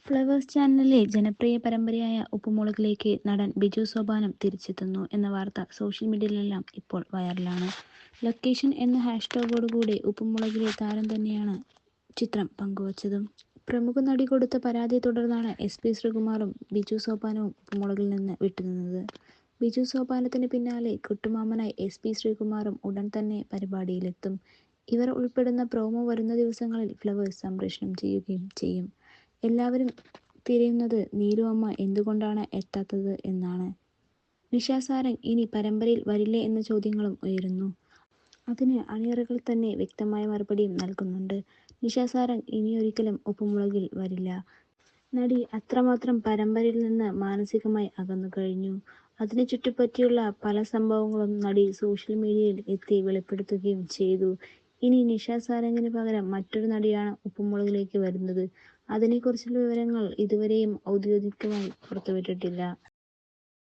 Flowers ചാനലിലെ ജനപ്രിയ പരമ്പരയായ ഉപ്പുമുളകിലേക്ക് നടൻ ബിജു സോപാനം തിരിച്ചെത്തുന്നു എന്ന വാർത്ത സോഷ്യൽ മീഡിയയിലെല്ലാം ഇപ്പോൾ വൈറലാണ്. ലൊക്കേഷൻ എന്ന ഹാഷ്ടാഗോടുകൂടി ഉപ്പുമുളകിലെ താരം തന്നെയാണ് ചിത്രം പങ്കുവച്ചതും. പ്രമുഖ നടി കൊടുത്ത പരാതിയെ തുടർന്നാണ് SP ശ്രീകുമാറും ബിജു സോപാനവും ഉപ്പുമുളകിൽ നിന്ന് വിട്ടുനിന്നത്. ബിജു സോപാനത്തിന് പിന്നാലെ കുട്ടുമാമനായി SP ശ്രീകുമാറും ഉടൻ തന്നെ പരിപാടിയിലെത്തും. ഇവർ ഉൾപ്പെടുന്ന പ്രോമോ വരുന്ന ദിവസങ്ങളിൽ ഫ്ലവേഴ്സ് സംപ്രേഷണം ചെയ്യുകയും ചെയ്യും. എല്ലാവരും തിരയുന്നത് നീലു അമ്മ എന്തുകൊണ്ടാണ് എത്താത്തത് എന്നാണ്. നിഷ സാരംഗ് ഇനി പരമ്പരയിൽ വരില്ലേ എന്ന ചോദ്യങ്ങളും ഉയരുന്നു. അതിന് അണിയറകൾ തന്നെ വ്യക്തമായ മറുപടിയും നൽകുന്നുണ്ട്. നിഷ സാരംഗ് ഇനിയൊരിക്കലും ഉപ്പുമുളകിൽ വരില്ല. നടി അത്രമാത്രം പരമ്പരയിൽ നിന്ന് മാനസികമായി അകന്നു കഴിഞ്ഞു. അതിനെ ചുറ്റിപ്പറ്റിയുള്ള പല സംഭവങ്ങളും നടി സോഷ്യൽ മീഡിയയിൽ എത്തി വെളിപ്പെടുത്തുകയും ചെയ്തു. ഇനി നിഷ സാരംഗിന് പകരം മറ്റൊരു നടിയാണ് ഉപ്പുമുളകിലേക്ക് വരുന്നത്. അതിനെക്കുറിച്ചുള്ള വിവരങ്ങൾ ഇതുവരെയും ഔദ്യോഗികമായി പുറത്തുവിട്ടിട്ടില്ല.